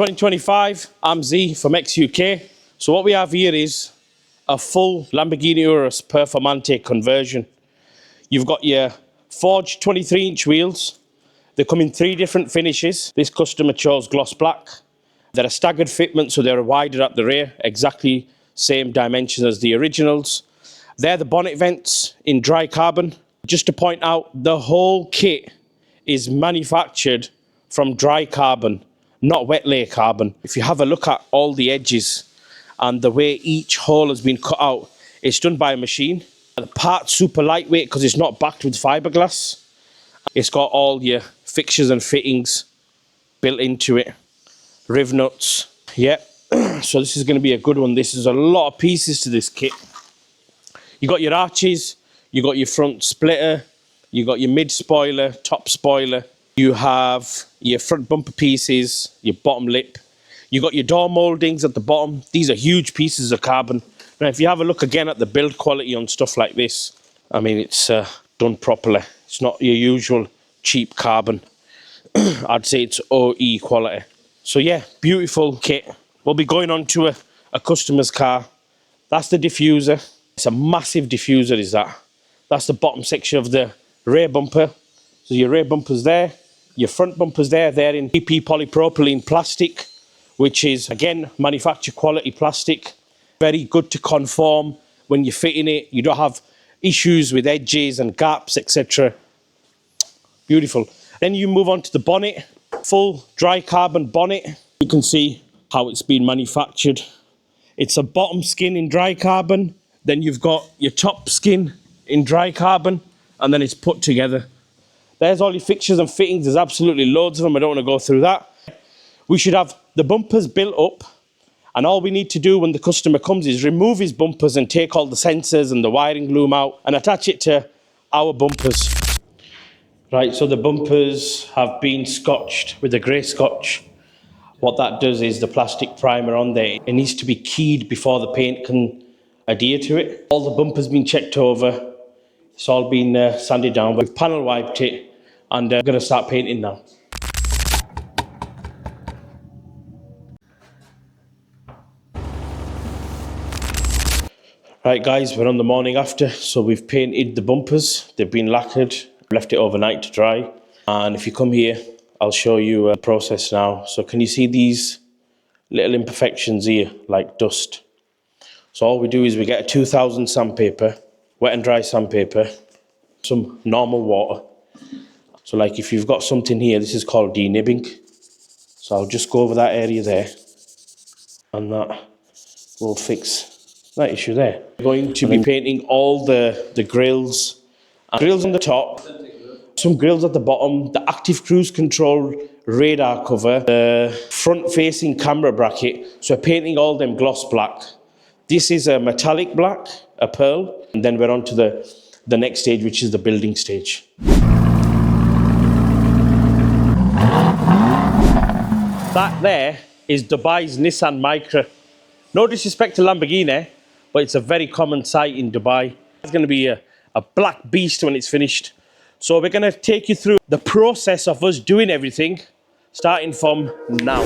2025, I'm Z from XUK. So what we have here is a full Lamborghini Urus Performante conversion. You've got your forged 23-inch wheels. They come in 3 different finishes. This customer chose gloss black. They're a staggered fitment, so they're wider at the rear, exactly same dimensions as the originals. They're the bonnet vents in dry carbon. Just to point out, the whole kit is manufactured from dry carbon, not wet lay carbon. If you have a look at all the edges and the way each hole has been cut out, it's done by a machine. The part's super lightweight because it's not backed with fiberglass. It's got all your fixtures and fittings built into it. Riv nuts, yeah. So this is going to be a good one. This is a lot of pieces to this kit. You got your arches, you got your front splitter, you got your mid spoiler, top spoiler. You have your front bumper pieces, your bottom lip. You got your door mouldings at the bottom. These are huge pieces of carbon. Now, if you have a look again at the build quality on stuff like this, I mean, it's done properly. It's not your usual cheap carbon. I'd say it's OE quality. So yeah, beautiful kit. We'll be going on to a customer's car. That's the diffuser. It's a massive diffuser, is that. That's the bottom section of the rear bumper. So your rear bumper's there. Your front bumper's there. They're in PP polypropylene plastic, which is, again, manufacturer quality plastic. Very good to conform when you're fitting it. You don't have issues with edges and gaps, etc. Beautiful. Then you move on to the bonnet. Full dry carbon bonnet. You can see how it's been manufactured. It's a bottom skin in dry carbon. Then you've got your top skin in dry carbon. And then it's put together. There's all your fixtures and fittings. There's absolutely loads of them. I don't want to go through that. We should have the bumpers built up. And all we need to do when the customer comes is remove his bumpers and take all the sensors and the wiring loom out and attach it to our bumpers. Right, so the bumpers have been scotched with a grey scotch. What that does is the plastic primer on there, it needs to be keyed before the paint can adhere to it. All the bumpers been checked over. It's all been sanded down. We've panel wiped it and we're going to start painting now. Right guys, we're on the morning after, so we've painted the bumpers. They've been lacquered, left it overnight to dry. And if you come here, I'll show you a process now. So can you see these little imperfections here, like dust? So all we do is we get a 2000 sandpaper, wet and dry sandpaper, some normal water. So like if you've got something here, this is called denibbing. So I'll just go over that area there and that will fix that issue there. We're going to be painting all the grills. Grills on the top, some grills at the bottom, the active cruise control radar cover, the front facing camera bracket. So we're painting all them gloss black. This is a metallic black, a pearl, and then we're on to the next stage, which is the building stage. That there is Dubai's Nissan Micra. No disrespect to Lamborghini, but it's a very common sight in Dubai. It's going to be a black beast when it's finished. So we're going to take you through the process of us doing everything, starting from now.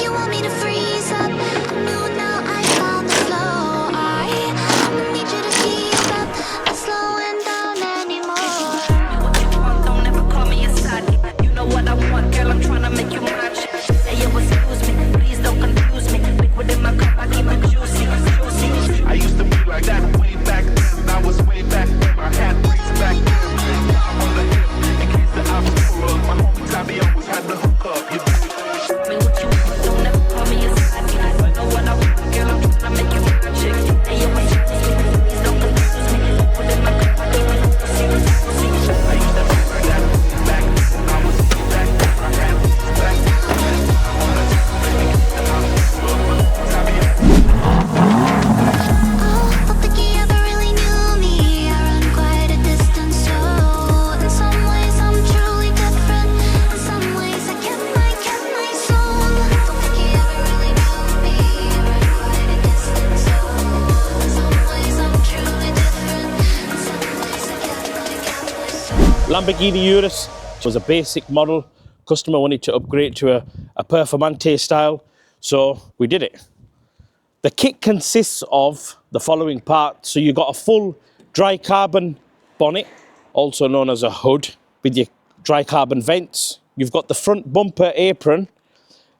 You want me Lamborghini Urus was a basic model. Customer wanted to upgrade to a Performante style, so we did it. The kit consists of the following parts. So you've got a full dry carbon bonnet, also known as a hood, with your dry carbon vents. You've got the front bumper apron,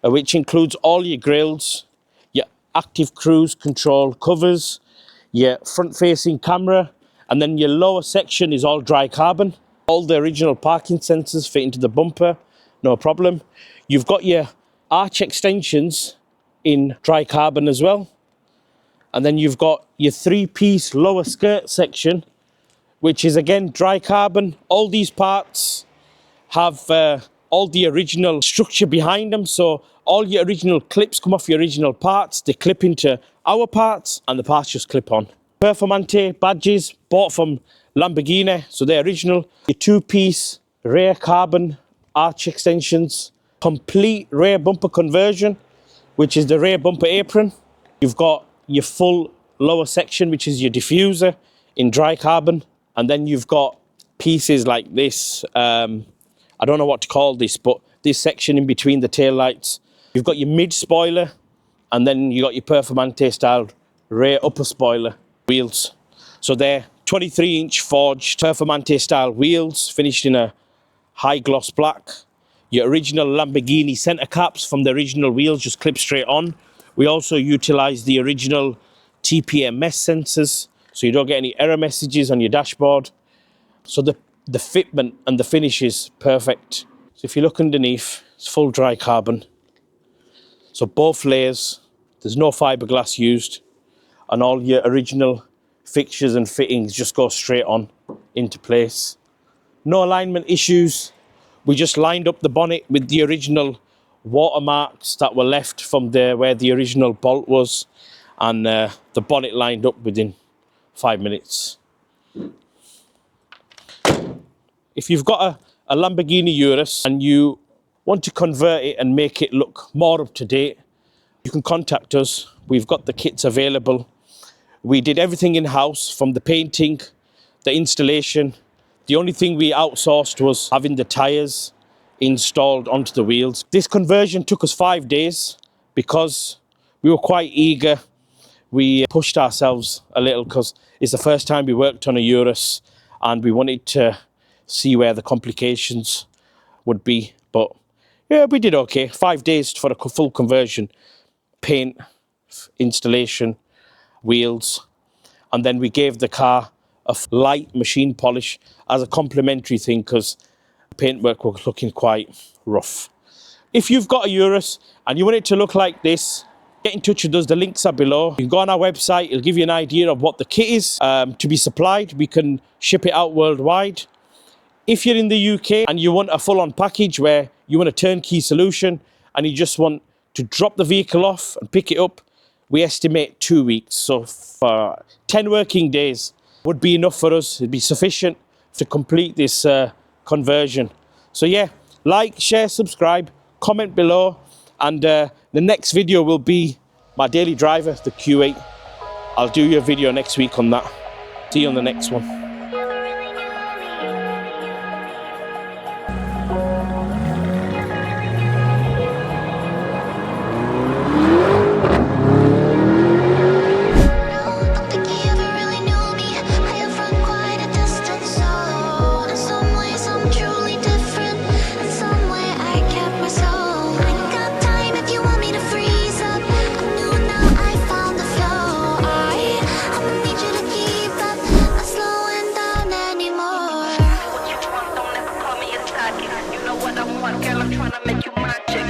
which includes all your grills, your active cruise control covers, your front-facing camera, and then your lower section is all dry carbon. All the original parking sensors fit into the bumper, no problem. You've got your arch extensions in dry carbon as well. And then you've got your three-piece lower skirt section, which is again dry carbon. All these parts have all the original structure behind them. So all your original clips come off your original parts. They clip into our parts and the parts just clip on. Performante badges bought from Lamborghini, so they're original. Your two-piece rear carbon arch extensions, complete rear bumper conversion, which is the rear bumper apron. You've got your full lower section, which is your diffuser in dry carbon. And then you've got pieces like this. I don't know what to call this, but this section in between the tail lights. You've got your mid spoiler, and then you got your Performante style rear upper spoiler wheels. So they're 23-inch forged Performante style wheels, finished in a high gloss black. Your original Lamborghini center caps from the original wheels just clip straight on. We also utilize the original TPMS sensors, so you don't get any error messages on your dashboard. So the fitment and the finish is perfect. So if you look underneath, it's full dry carbon. So both layers, there's no fiberglass used, and all your original fixtures and fittings just go straight on into place. No alignment issues. We just lined up the bonnet with the original watermarks that were left from where the original bolt was, and the bonnet lined up within 5 minutes. If you've got a Lamborghini Urus and you want to convert it and make it look more up to date, you can contact us. We've got the kits available. We did everything in-house, from the painting, the installation. The only thing we outsourced was having the tyres installed onto the wheels. This conversion took us 5 days because we were quite eager. We pushed ourselves a little because it's the first time we worked on a Urus, and we wanted to see where the complications would be. But yeah, we did okay. 5 days for a full conversion, paint, installation, wheels, and then we gave the car a light machine polish as a complimentary thing because paintwork was looking quite rough. If you've got a Urus and you want it to look like this, get in touch with us. The links are below. You can go on our website. It'll give you an idea of what the kit is to be supplied. We can ship it out worldwide. If you're in the UK and you want a full-on package where you want a turnkey solution and you just want to drop the vehicle off and pick it up, we estimate 2 weeks. So for 10 working days would be enough for us. It'd be sufficient to complete this conversion. So yeah, like, share, subscribe, comment below, and the next video will be my daily driver, the Q8. I'll do your video next week on that. See you on the next one. You know what I want, girl, I'm tryna make you my chick.